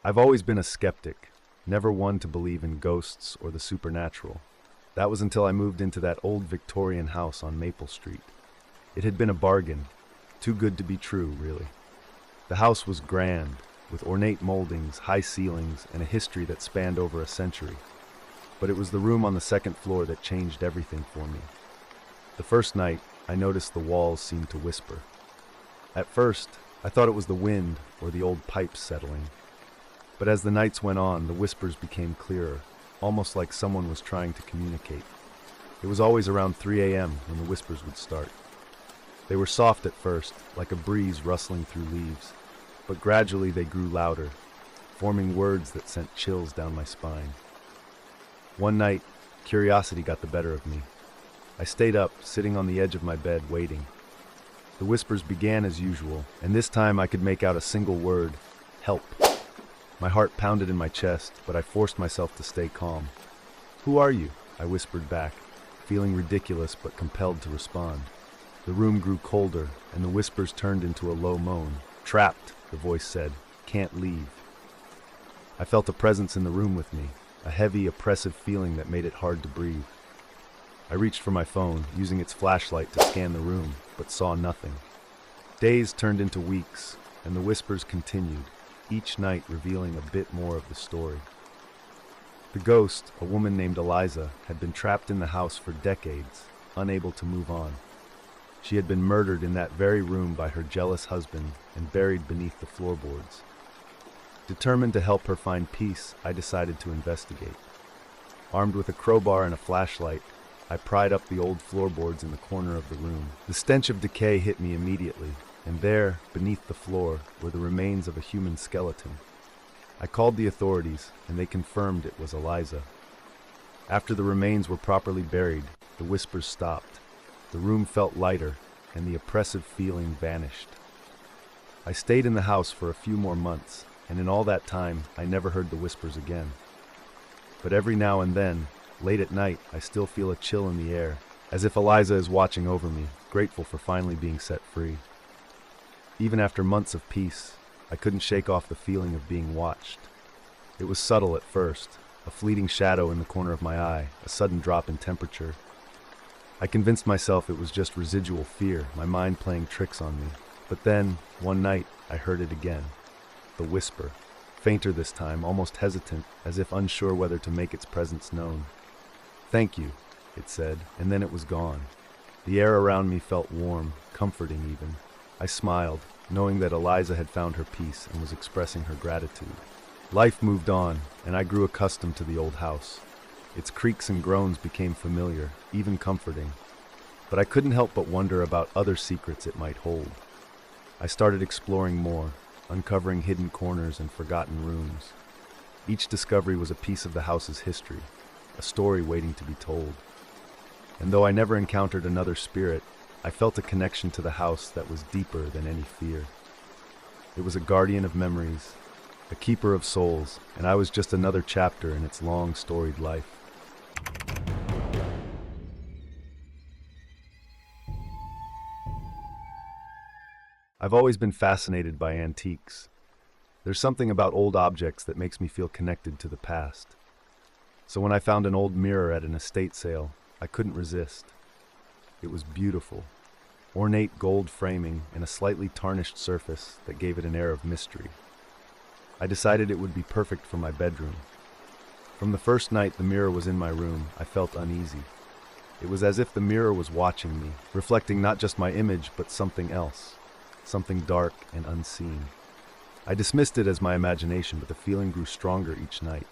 I've always been a skeptic, never one to believe in ghosts or the supernatural. That was until I moved into that old Victorian house on Maple Street. It had been a bargain, too good to be true, really. The house was grand, with ornate moldings, high ceilings, and a history that spanned over a century. But it was the room on the second floor that changed everything for me. The first night, I noticed the walls seemed to whisper. At first, I thought it was the wind or the old pipes settling. But as the nights went on, the whispers became clearer, almost like someone was trying to communicate. It was always around 3 a.m. when the whispers would start. They were soft at first, like a breeze rustling through leaves, but gradually they grew louder, forming words that sent chills down my spine. One night, curiosity got the better of me. I stayed up, sitting on the edge of my bed, waiting. The whispers began as usual, and this time I could make out a single word: help. My heart pounded in my chest, but I forced myself to stay calm. "Who are you?" I whispered back, feeling ridiculous but compelled to respond. The room grew colder, and the whispers turned into a low moan. "Trapped," the voice said. "Can't leave." I felt a presence in the room with me, a heavy, oppressive feeling that made it hard to breathe. I reached for my phone, using its flashlight to scan the room, but saw nothing. Days turned into weeks, and the whispers continued, each night revealing a bit more of the story. The ghost, a woman named Eliza, had been trapped in the house for decades, unable to move on. She had been murdered in that very room by her jealous husband and buried beneath the floorboards. Determined to help her find peace, I decided to investigate. Armed with a crowbar and a flashlight, I pried up the old floorboards in the corner of the room. The stench of decay hit me immediately, and there, beneath the floor, were the remains of a human skeleton. I called the authorities, and they confirmed it was Eliza. After the remains were properly buried, the whispers stopped. The room felt lighter, and the oppressive feeling vanished. I stayed in the house for a few more months, and in all that time, I never heard the whispers again. But every now and then, late at night, I still feel a chill in the air, as if Eliza is watching over me, grateful for finally being set free. Even after months of peace, I couldn't shake off the feeling of being watched. It was subtle at first, a fleeting shadow in the corner of my eye, a sudden drop in temperature. I convinced myself it was just residual fear, my mind playing tricks on me. But then, one night, I heard it again. The whisper, fainter this time, almost hesitant, as if unsure whether to make its presence known. "Thank you," it said, and then it was gone. The air around me felt warm, comforting even. I smiled, knowing that Eliza had found her peace and was expressing her gratitude. Life moved on, and I grew accustomed to the old house. Its creaks and groans became familiar, even comforting. But I couldn't help but wonder about other secrets it might hold. I started exploring more, uncovering hidden corners and forgotten rooms. Each discovery was a piece of the house's history, a story waiting to be told. And though I never encountered another spirit, I felt a connection to the house that was deeper than any fear. It was a guardian of memories, a keeper of souls, and I was just another chapter in its long, storied life. I've always been fascinated by antiques. There's something about old objects that makes me feel connected to the past. So when I found an old mirror at an estate sale, I couldn't resist. It was beautiful, ornate gold framing and a slightly tarnished surface that gave it an air of mystery. I decided it would be perfect for my bedroom. From the first night the mirror was in my room, I felt uneasy. It was as if the mirror was watching me, reflecting not just my image but something else, something dark and unseen. I dismissed it as my imagination, but the feeling grew stronger each night.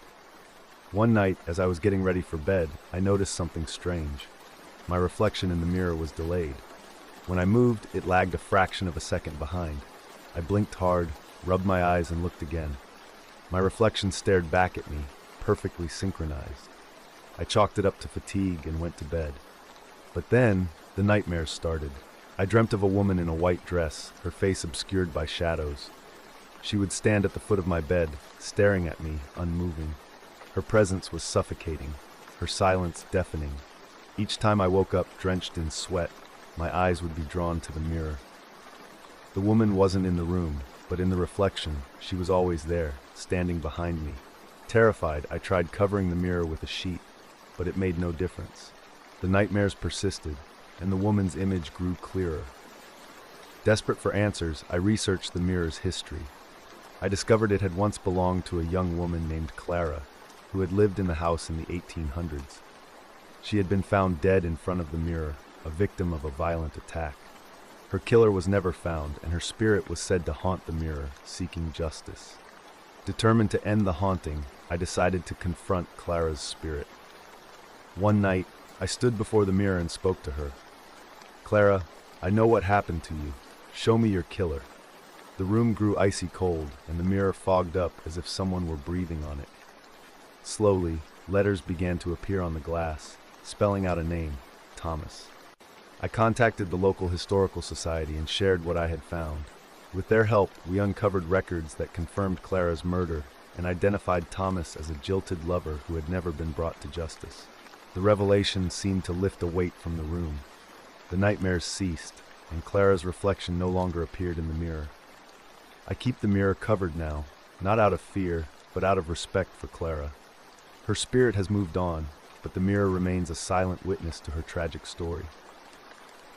One night, as I was getting ready for bed, I noticed something strange. My reflection in the mirror was delayed. When I moved, it lagged a fraction of a second behind. I blinked hard, rubbed my eyes, and looked again. My reflection stared back at me, perfectly synchronized. I chalked it up to fatigue and went to bed. But then, the nightmares started. I dreamt of a woman in a white dress, her face obscured by shadows. She would stand at the foot of my bed, staring at me, unmoving. Her presence was suffocating, her silence deafening. Each time I woke up drenched in sweat, my eyes would be drawn to the mirror. The woman wasn't in the room. but in the reflection, she was always there, standing behind me. Terrified, I tried covering the mirror with a sheet, but it made no difference. The nightmares persisted, and the woman's image grew clearer. Desperate for answers, I researched the mirror's history. I discovered it had once belonged to a young woman named Clara, who had lived in the house in the 1800s. She had been found dead in front of the mirror, a victim of a violent attack. Her killer was never found, and her spirit was said to haunt the mirror, seeking justice. Determined to end the haunting, I decided to confront Clara's spirit. One night, I stood before the mirror and spoke to her. "Clara, I know what happened to you. Show me your killer." The room grew icy cold, and the mirror fogged up as if someone were breathing on it. Slowly, letters began to appear on the glass, spelling out a name, Thomas. I contacted the local historical society and shared what I had found. With their help, we uncovered records that confirmed Clara's murder and identified Thomas as a jilted lover who had never been brought to justice. The revelation seemed to lift a weight from the room. The nightmares ceased, and Clara's reflection no longer appeared in the mirror. I keep the mirror covered now, not out of fear, but out of respect for Clara. Her spirit has moved on, but the mirror remains a silent witness to her tragic story.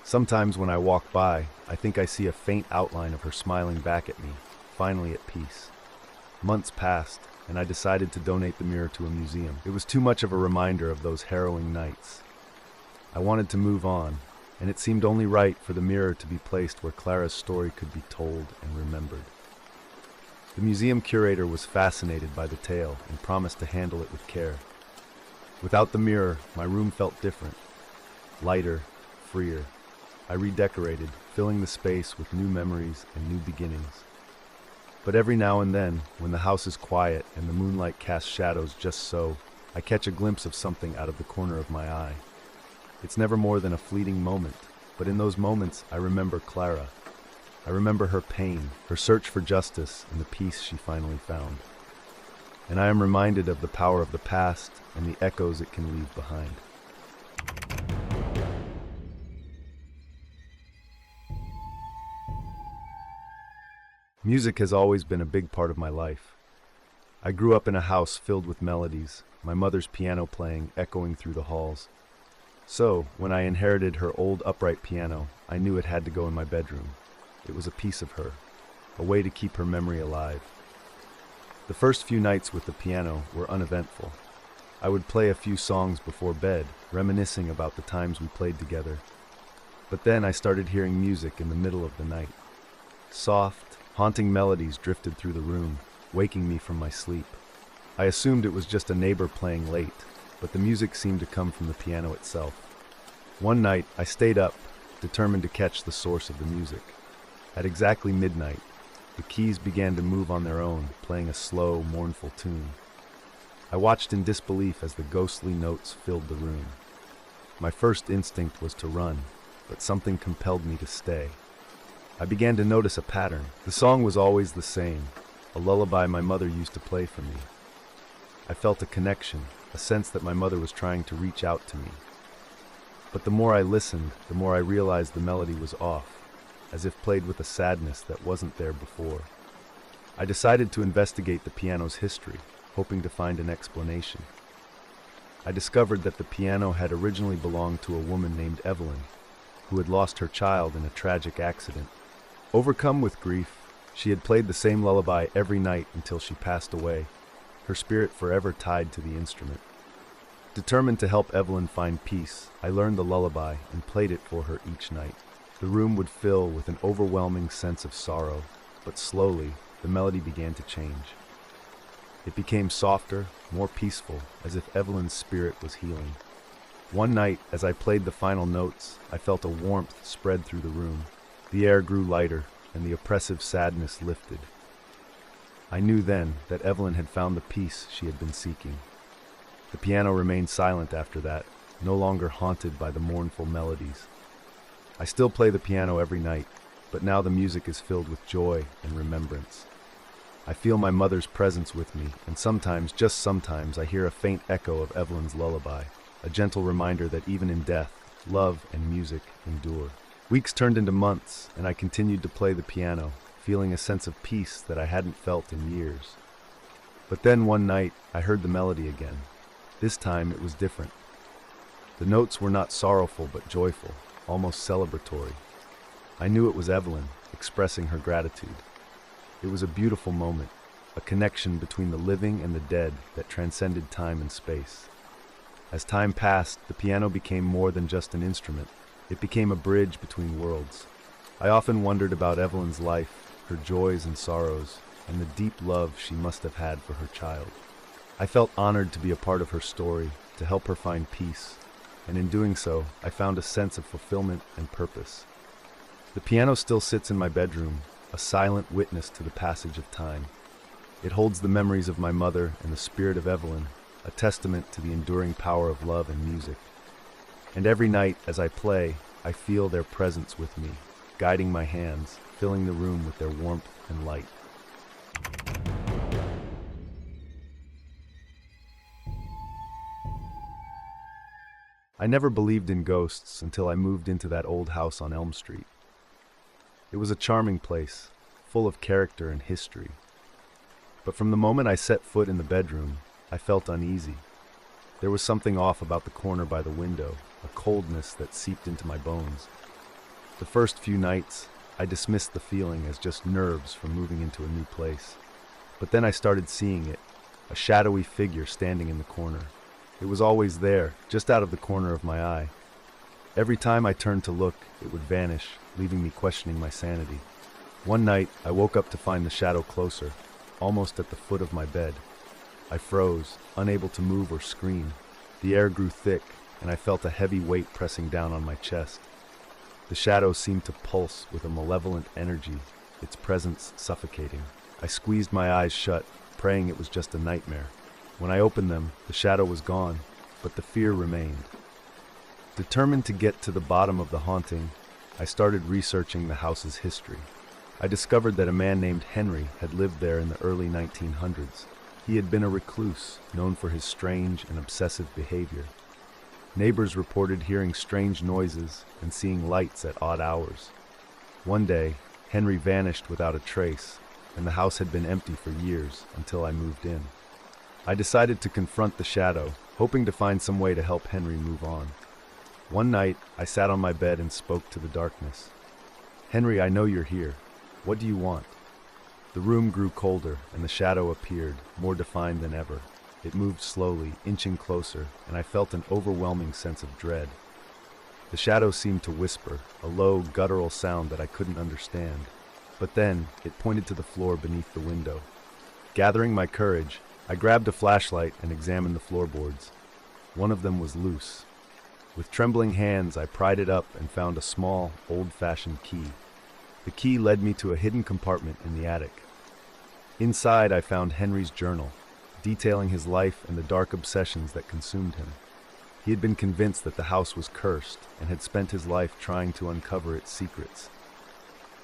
Sometimes when I walk by, I think I see a faint outline of her smiling back at me, finally at peace. Months passed, and I decided to donate the mirror to a museum. It was too much of a reminder of those harrowing nights. I wanted to move on, and it seemed only right for the mirror to be placed where Clara's story could be told and remembered. The museum curator was fascinated by the tale and promised to handle it with care. Without the mirror, my room felt different, lighter, freer. I redecorated, filling the space with new memories and new beginnings. But every now and then, when the house is quiet and the moonlight casts shadows just so, I catch a glimpse of something out of the corner of my eye. It's never more than a fleeting moment, but in those moments I remember Clara. I remember her pain, her search for justice, and the peace she finally found. And I am reminded of the power of the past and the echoes it can leave behind. Music has always been a big part of my life. I grew up in a house filled with melodies, my mother's piano playing echoing through the halls. So, when I inherited her old upright piano, I knew it had to go in my bedroom. It was a piece of her, a way to keep her memory alive. The first few nights with the piano were uneventful. I would play a few songs before bed, reminiscing about the times we played together. But then I started hearing music in the middle of the night. Soft, haunting melodies drifted through the room, waking me from my sleep. I assumed it was just a neighbor playing late, but the music seemed to come from the piano itself. One night, I stayed up, determined to catch the source of the music. At exactly midnight, the keys began to move on their own, playing a slow, mournful tune. I watched in disbelief as the ghostly notes filled the room. My first instinct was to run, but something compelled me to stay. I began to notice a pattern. The song was always the same, a lullaby my mother used to play for me. I felt a connection, a sense that my mother was trying to reach out to me. But the more I listened, the more I realized the melody was off, as if played with a sadness that wasn't there before. I decided to investigate the piano's history, hoping to find an explanation. I discovered that the piano had originally belonged to a woman named Evelyn, who had lost her child in a tragic accident. Overcome with grief, she had played the same lullaby every night until she passed away, her spirit forever tied to the instrument. Determined to help Evelyn find peace, I learned the lullaby and played it for her each night. The room would fill with an overwhelming sense of sorrow, but slowly, the melody began to change. It became softer, more peaceful, as if Evelyn's spirit was healing. One night, as I played the final notes, I felt a warmth spread through the room. The air grew lighter, and the oppressive sadness lifted. I knew then that Evelyn had found the peace she had been seeking. The piano remained silent after that, no longer haunted by the mournful melodies. I still play the piano every night, but now the music is filled with joy and remembrance. I feel my mother's presence with me, and sometimes, just sometimes, I hear a faint echo of Evelyn's lullaby, a gentle reminder that even in death, love and music endure. Weeks turned into months, and I continued to play the piano, feeling a sense of peace that I hadn't felt in years. But then one night, I heard the melody again. This time it was different. The notes were not sorrowful but joyful, almost celebratory. I knew it was Evelyn, expressing her gratitude. It was a beautiful moment, a connection between the living and the dead that transcended time and space. As time passed, the piano became more than just an instrument. It became a bridge between worlds. I often wondered about Evelyn's life, her joys and sorrows, and the deep love she must have had for her child. I felt honored to be a part of her story, to help her find peace, and in doing so, I found a sense of fulfillment and purpose. The piano still sits in my bedroom, a silent witness to the passage of time. It holds the memories of my mother and the spirit of Evelyn, a testament to the enduring power of love and music. And every night as I play, I feel their presence with me, guiding my hands, filling the room with their warmth and light. I never believed in ghosts until I moved into that old house on Elm Street. It was a charming place, full of character and history. But from the moment I set foot in the bedroom, I felt uneasy. There was something off about the corner by the window, a coldness that seeped into my bones. The first few nights, I dismissed the feeling as just nerves from moving into a new place. But then I started seeing it, a shadowy figure standing in the corner. It was always there, just out of the corner of my eye. Every time I turned to look, it would vanish, leaving me questioning my sanity. One night, I woke up to find the shadow closer, almost at the foot of my bed. I froze, unable to move or scream. The air grew thick, and I felt a heavy weight pressing down on my chest. The shadow seemed to pulse with a malevolent energy, its presence suffocating. I squeezed my eyes shut, praying it was just a nightmare. When I opened them, the shadow was gone, but the fear remained. Determined to get to the bottom of the haunting, I started researching the house's history. I discovered that a man named Henry had lived there in the early 1900s. He had been a recluse, known for his strange and obsessive behavior. Neighbors reported hearing strange noises and seeing lights at odd hours. One day, Henry vanished without a trace, and the house had been empty for years until I moved in. I decided to confront the shadow, hoping to find some way to help Henry move on. One night, I sat on my bed and spoke to the darkness. "Henry, I know you're here. What do you want?" The room grew colder, and the shadow appeared, more defined than ever. It moved slowly, inching closer, and I felt an overwhelming sense of dread. The shadow seemed to whisper, a low, guttural sound that I couldn't understand. But then, it pointed to the floor beneath the window. Gathering my courage, I grabbed a flashlight and examined the floorboards. One of them was loose. With trembling hands, I pried it up and found a small, old-fashioned key. The key led me to a hidden compartment in the attic. Inside, I found Henry's journal, detailing his life and the dark obsessions that consumed him. He had been convinced that the house was cursed and had spent his life trying to uncover its secrets.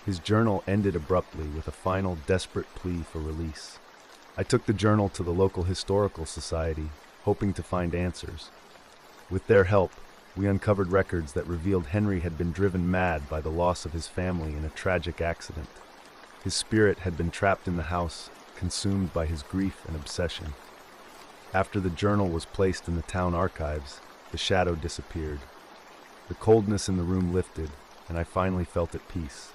His journal ended abruptly with a final desperate plea for release. I took the journal to the local historical society, hoping to find answers. With their help, we uncovered records that revealed Henry had been driven mad by the loss of his family in a tragic accident. His spirit had been trapped in the house, consumed by his grief and obsession. After the journal was placed in the town archives, the shadow disappeared. The coldness in the room lifted, and I finally felt at peace.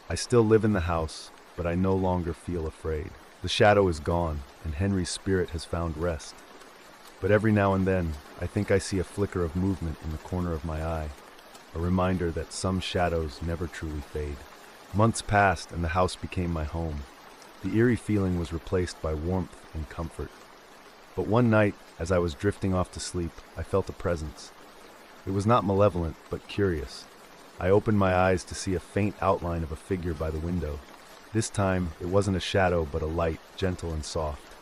I still live in the house, but I no longer feel afraid. The shadow is gone, and Henry's spirit has found rest. But every now and then, I think I see a flicker of movement in the corner of my eye, a reminder that some shadows never truly fade. Months passed, and the house became my home. The eerie feeling was replaced by warmth and comfort. But one night, as I was drifting off to sleep, I felt a presence. It was not malevolent, but curious. I opened my eyes to see a faint outline of a figure by the window. This time, it wasn't a shadow, but a light, gentle and soft.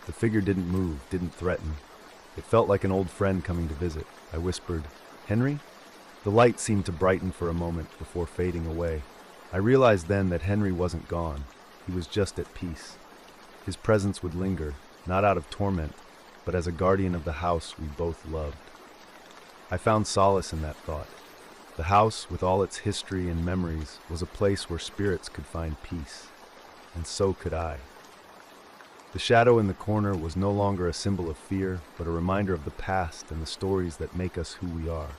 The figure didn't move, didn't threaten. It felt like an old friend coming to visit. I whispered, "Henry?" The light seemed to brighten for a moment before fading away. I realized then that Henry wasn't gone. He was just at peace. His presence would linger, not out of torment, but as a guardian of the house we both loved. I found solace in that thought. The house, with all its history and memories, was a place where spirits could find peace, and so could I. The shadow in the corner was no longer a symbol of fear, but a reminder of the past and the stories that make us who we are.